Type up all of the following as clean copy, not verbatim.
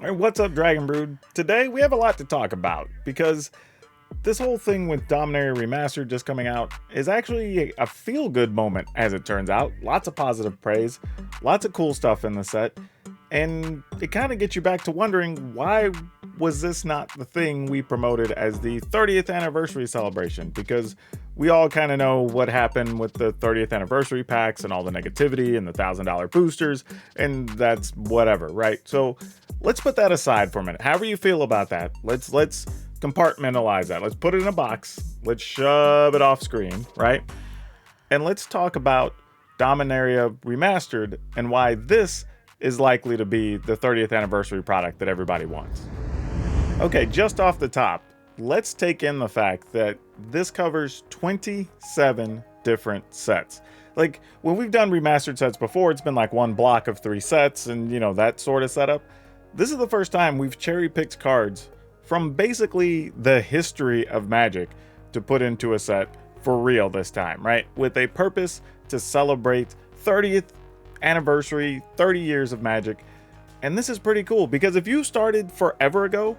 Hey, what's up, Dragon Brood? Today we have a lot to talk about because this whole thing with Dominaria Remastered just coming out is actually a feel-good moment, as it turns out. Lots of positive praise, lots of cool stuff in the set, and it kind of gets you back to wondering, why was this not the thing we promoted as the 30th anniversary celebration? Because we all kind of know what happened with the 30th anniversary packs and all the negativity and the $1,000 boosters, and that's whatever, right? So let's put that aside for a minute. However you feel about that, let's compartmentalize that. Let's put it in a box. Let's shove it off screen, right? And let's talk about Dominaria Remastered and why this is likely to be the 30th anniversary product that everybody wants. Okay, just off the top, let's take in the fact that this covers 27 different sets. Like, when we've done remastered sets before, it's been like one block of 3 sets and, you know, that sort of setup. This is the first time we've cherry-picked cards from basically the history of Magic to put into a set for real this time, right? With a purpose to celebrate 30th anniversary, 30 years of Magic. And this is pretty cool because if you started forever ago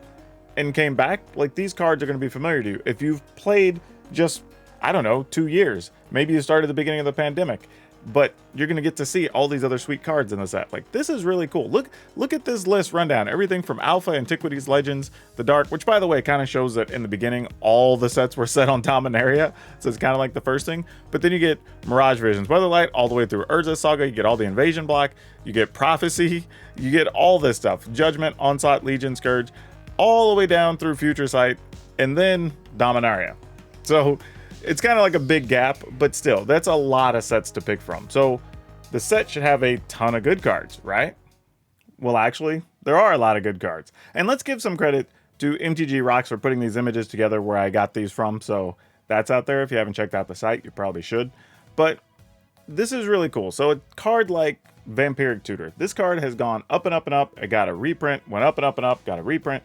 and came back, like, these cards are going to be familiar to you. If you've played just, I don't know, 2 years, maybe you started at the beginning of the pandemic, but you're going to get to see all these other sweet cards in the set. Like, this is really cool. Look at this list rundown. Everything from Alpha, Antiquities, Legends, the Dark, which, by the way, kind of shows that in the beginning, all the sets were set on Dominaria. So it's kind of like the first thing. But then you get Mirage Visions, Weatherlight, all the way through Urza Saga. You get all the Invasion block. You get Prophecy. You get all this stuff. Judgment, Onslaught, Legion, Scourge, all the way down through Future Sight, and then Dominaria. So it's kind of like a big gap, but still, that's a lot of sets to pick from. So the set should have a ton of good cards, right? Well, actually, there are a lot of good cards. And let's give some credit to MTG Rocks for putting these images together where I got these from. So that's out there. If you haven't checked out the site, you probably should. But this is really cool. So a card like Vampiric Tutor. This card has gone up and up and up. It got a reprint, went up and up and up, got a reprint,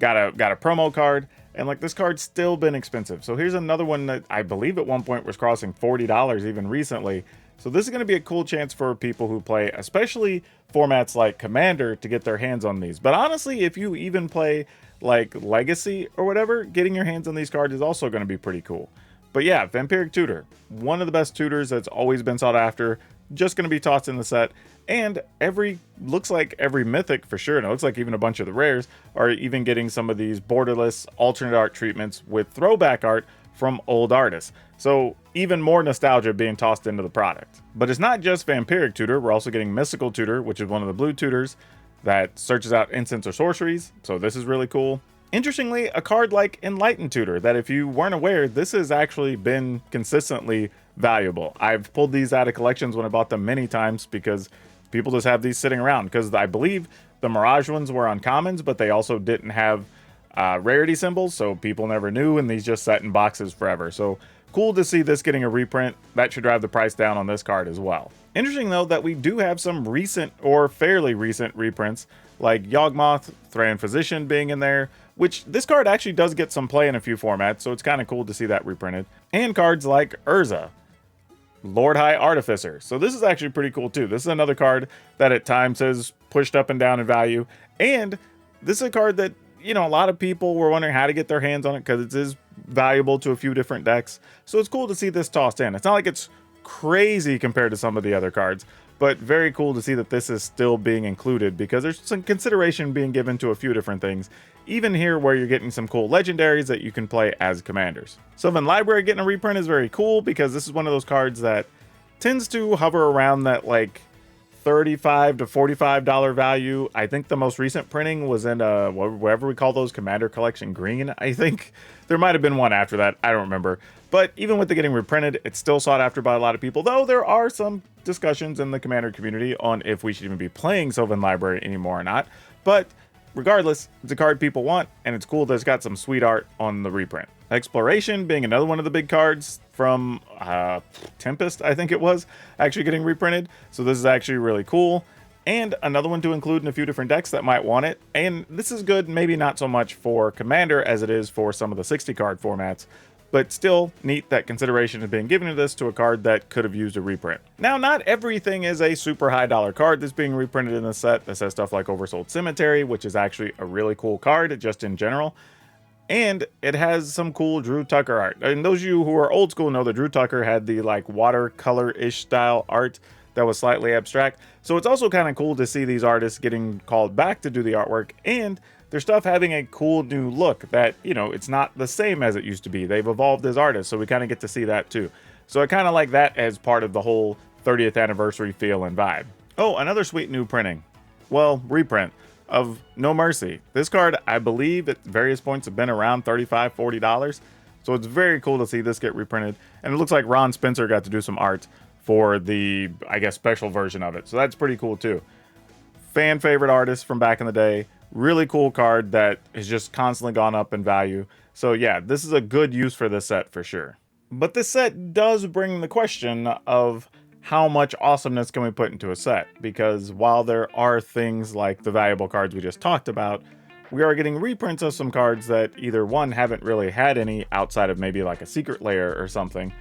got a promo card. And like, this card's still been expensive. So here's another one that I believe at one point was crossing $40 even recently. So this is going to be a cool chance for people who play, especially formats like Commander, to get their hands on these. But honestly, if you even play like Legacy or whatever, getting your hands on these cards is also going to be pretty cool. But yeah, Vampiric Tutor, one of the best tutors that's always been sought after, just going to be tossed in the set. And looks like every mythic for sure, and it looks like even a bunch of the rares are even getting some of these borderless alternate art treatments with throwback art from old artists. So even more nostalgia being tossed into the product. But it's not just Vampiric Tutor, we're also getting Mystical Tutor, which is one of the blue tutors that searches out instants or sorceries. So this is really cool. Interestingly, a card like Enlightened Tutor, that if you weren't aware, this has actually been consistently valuable. I've pulled these out of collections when I bought them many times because people just have these sitting around, because I believe the Mirage ones were uncommons, but they also didn't have rarity symbols, so people never knew, and these just sat in boxes forever. So cool to see this getting a reprint. That should drive the price down on this card as well. Interesting, though, that we do have some recent or fairly recent reprints, like Yawgmoth, Thran Physician being in there, which this card actually does get some play in a few formats, so it's kind of cool to see that reprinted. And cards like Urza, Lord High Artificer. So this is actually pretty cool too. This is another card that at times has pushed up and down in value. And this is a card that, you know, a lot of people were wondering how to get their hands on it because it is valuable to a few different decks. So it's cool to see this tossed in. It's not like it's crazy compared to some of the other cards, but very cool to see that this is still being included because there's some consideration being given to a few different things. Even here where you're getting some cool legendaries that you can play as commanders. Sylvan Library getting a reprint is very cool because this is one of those cards that tends to hover around that like $35 to $45 value. I think the most recent printing was in whatever we call those, Commander Collection Green, I think. There might have been one after that, I don't remember. But even with it getting reprinted, it's still sought after by a lot of people, though there are some discussions in the Commander community on if we should even be playing Sylvan Library anymore or not. But regardless, it's a card people want, and it's cool that it's got some sweet art on the reprint. Exploration being another one of the big cards from Tempest, I think it was, actually getting reprinted. So this is actually really cool. And another one to include in a few different decks that might want it. And this is good, maybe not so much for Commander as it is for some of the 60 card formats. but still neat that consideration is being given to this to a card that could have used a reprint. Now, not everything is a super high dollar card that's being reprinted in this set. This has stuff like Oversold Cemetery, which is actually a really cool card just in general. And it has some cool Drew Tucker art. And those of you who are old school know that Drew Tucker had the like watercolor-ish style art that was slightly abstract. So it's also kind of cool to see these artists getting called back to do the artwork and their stuff having a cool new look that, you know, it's not the same as it used to be. They've evolved as artists, so we kind of get to see that too. So I kind of like that as part of the whole 30th anniversary feel and vibe. Oh, another sweet new printing. Well, reprint of No Mercy. This card, I believe at various points have been around $35, $40. So it's very cool to see this get reprinted. And it looks like Ron Spencer got to do some art for the, I guess, special version of it. So that's pretty cool too. Fan favorite artist from back in the day. Really cool card that has just constantly gone up in value. So yeah, this is a good use for this set for sure. But this set does bring the question of how much awesomeness can we put into a set? Because while there are things like the valuable cards we just talked about, we are getting reprints of some cards that either one, haven't really had any outside of maybe like a Secret Lair or something,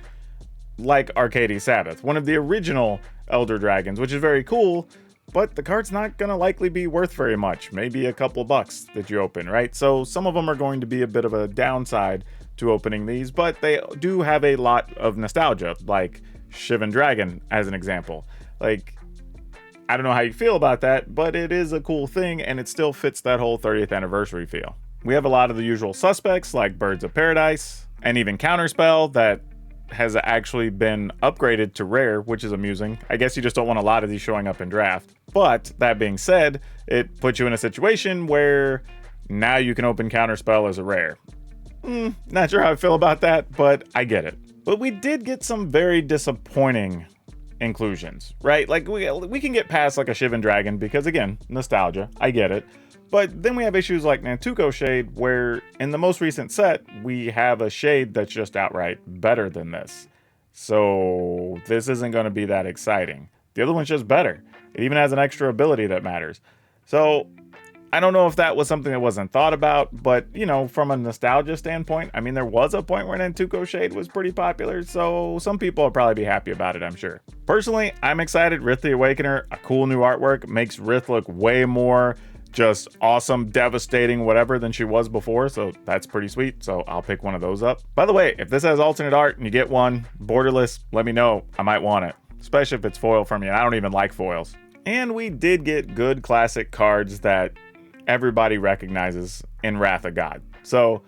like Arcady Sabbath, one of the original Elder Dragons, which is very cool, but the card's not going to likely be worth very much, maybe a couple bucks that you open, right? So some of them are going to be a bit of a downside to opening these, but they do have a lot of nostalgia, like Shivan Dragon as an example. Like, I don't know how you feel about that, but it is a cool thing and it still fits that whole 30th anniversary feel. We have a lot of the usual suspects like Birds of Paradise and even Counterspell that has actually been upgraded to rare, which is amusing. I guess you just don't want a lot of these showing up in draft. But that being said, it puts you in a situation where now you can open Counterspell as a rare. Not sure how I feel about that, but I get it. But we did get some very disappointing inclusions, right? Like we can get past like a Shivan Dragon because again, nostalgia, I get it. But then we have issues like Nantuko Shade where in the most recent set, we have a shade that's just outright better than this. So this isn't going to be that exciting. The other one's just better. It even has an extra ability that matters. So I don't know if that was something that wasn't thought about, but you know, from a nostalgia standpoint, I mean, there was a point where Nantuko Shade was pretty popular, so some people will probably be happy about it, I'm sure. Personally, I'm excited. Rith the Awakener, a cool new artwork, makes Rith look way more just awesome, devastating, whatever than she was before, so that's pretty sweet, so I'll pick one of those up. By the way, if this has alternate art and you get one, borderless, let me know. I might want it, especially if it's foil for me, and I don't even like foils. And we did get good classic cards that everybody recognizes in Wrath of God. So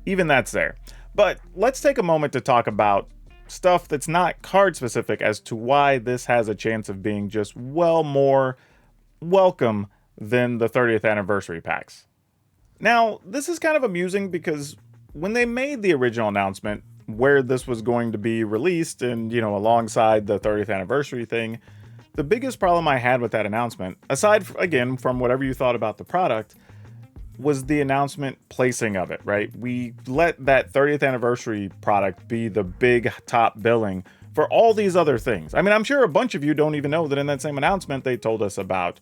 even that's there. But let's take a moment to talk about stuff that's not card specific as to why this has a chance of being just well more welcome than the 30th anniversary packs. Now, this is kind of amusing because when they made the original announcement where this was going to be released and, you know, alongside the 30th anniversary thing, the biggest problem I had with that announcement, aside again from whatever you thought about the product, was the announcement placing of it, right? We let that 30th anniversary product be the big top billing for all these other things. I mean, I'm sure a bunch of you don't even know that in that same announcement, they told us about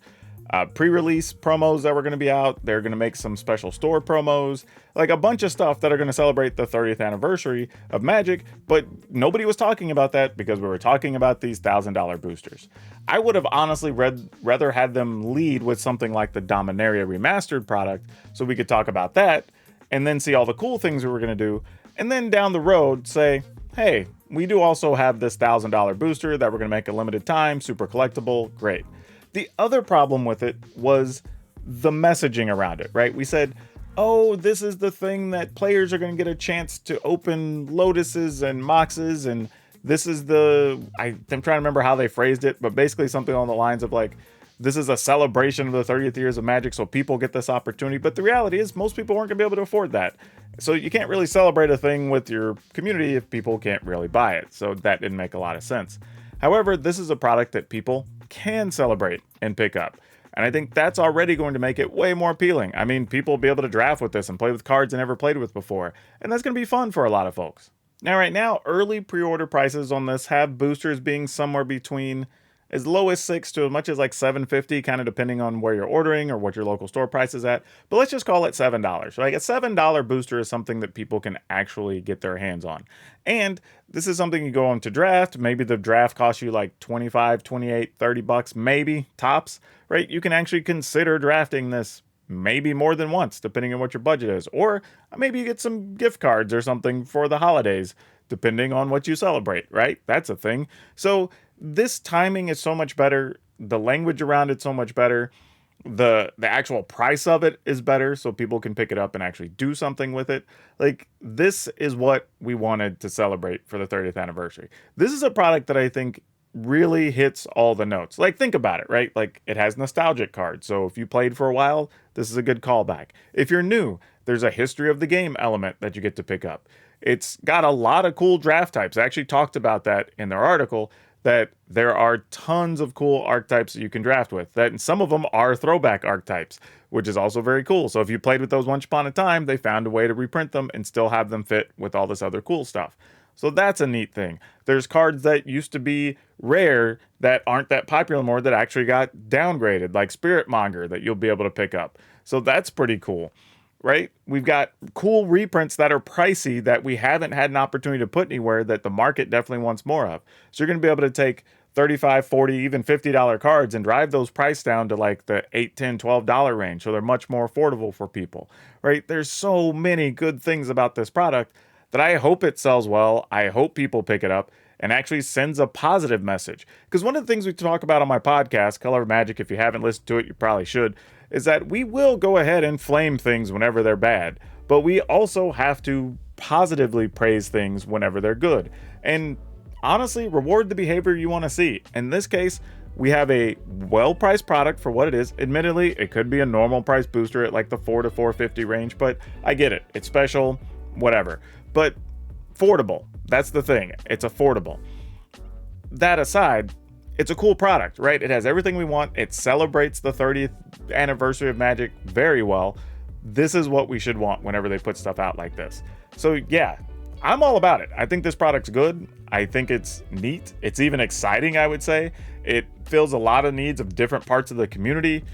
pre-release promos that were going to be out. They're going to make some special store promos, like a bunch of stuff that are going to celebrate the 30th anniversary of Magic, but nobody was talking about that because we were talking about these $1,000 boosters. I would have honestly rather had them lead with something like the Dominaria Remastered product so we could talk about that and then see all the cool things we were going to do, and then down the road say, hey, we do also have this $1,000 booster that we're going to make a limited time, super collectible, great. The other problem with it was the messaging around it, right? We said, oh, this is the thing that players are going to get a chance to open Lotuses and Moxes, and this is I'm trying to remember how they phrased it, but basically something along the lines of like, this is a celebration of the 30th years of Magic, so people get this opportunity. But the reality is most people weren't going to be able to afford that. So you can't really celebrate a thing with your community if people can't really buy it. So that didn't make a lot of sense. However, this is a product that people can celebrate and pick up. And I think that's already going to make it way more appealing. I mean, people will be able to draft with this and play with cards they never played with before. And that's going to be fun for a lot of folks. Now, right now, early pre-order prices on this have boosters being somewhere between as low as 6 to as much as like $7.50, kind of depending on where you're ordering or what your local store price is at. But let's just call it $7. Like a $7 booster is something that people can actually get their hands on. And this is something you go on to draft. Maybe the draft costs you like 25, 28, 30 bucks, maybe tops, right? You can actually consider drafting this maybe more than once, depending on what your budget is. Or maybe you get some gift cards or something for the holidays, depending on what you celebrate, right? That's a thing. So this timing is so much better. The language around it's so much better. The actual price of it is better, so people can pick it up and actually do something with it. Like, this is what we wanted to celebrate for the 30th anniversary. This is a product that I think really hits all the notes. Like, think about it, right? Like, it has nostalgic cards, so if you played for a while, this is a good callback. If you're new, there's a history of the game element that you get to pick up. It's got a lot of cool draft types. I actually talked about that in their article, that there are tons of cool archetypes that you can draft with. That some of them are throwback archetypes, which is also very cool. So if you played with those once upon a time, they found a way to reprint them and still have them fit with all this other cool stuff. So that's a neat thing. There's cards that used to be rare that aren't that popular anymore that actually got downgraded, like Spirit Monger, that you'll be able to pick up. So that's pretty cool, right? We've got cool reprints that are pricey that we haven't had an opportunity to put anywhere that the market definitely wants more of. So you're going to be able to take $35, $40, even $50 cards and drive those price down to like the $8, $10, $12 range. So they're much more affordable for people, right? There's so many good things about this product that I hope it sells well. I hope people pick it up and actually sends a positive message. Because one of the things we talk about on my podcast, Color of Magic, if you haven't listened to it, you probably should, is that we will go ahead and flame things whenever they're bad, but we also have to positively praise things whenever they're good. And honestly, reward the behavior you want to see. In this case, we have a well-priced product for what it is. Admittedly, it could be a normal price booster at like the $4 to $4.50 range, but I get it. It's special, whatever. But affordable. That's the thing. It's affordable. That aside, it's a cool product, right? It has everything we want. It celebrates the 30th anniversary of Magic very well. This is what we should want whenever they put stuff out like this. So yeah, I'm all about it. I think this product's good. I think it's neat. It's even exciting, I would say. It fills a lot of needs of different parts of the community.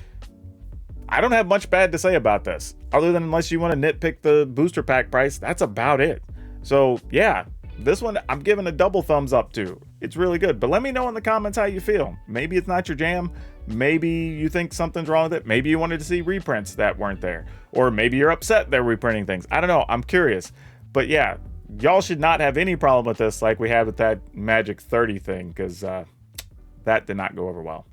I don't have much bad to say about this, other than unless you want to nitpick the booster pack price, that's about it. So yeah, this one I'm giving a double thumbs up to. It's really good, but let me know in the comments how you feel. Maybe it's not your jam. Maybe you think something's wrong with it. Maybe you wanted to see reprints that weren't there, or maybe you're upset they're reprinting things. I don't know. I'm curious, but yeah, y'all should not have any problem with this like we had with that Magic 30 thing, because that did not go over well.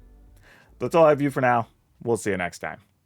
That's all I have for you for now. We'll see you next time.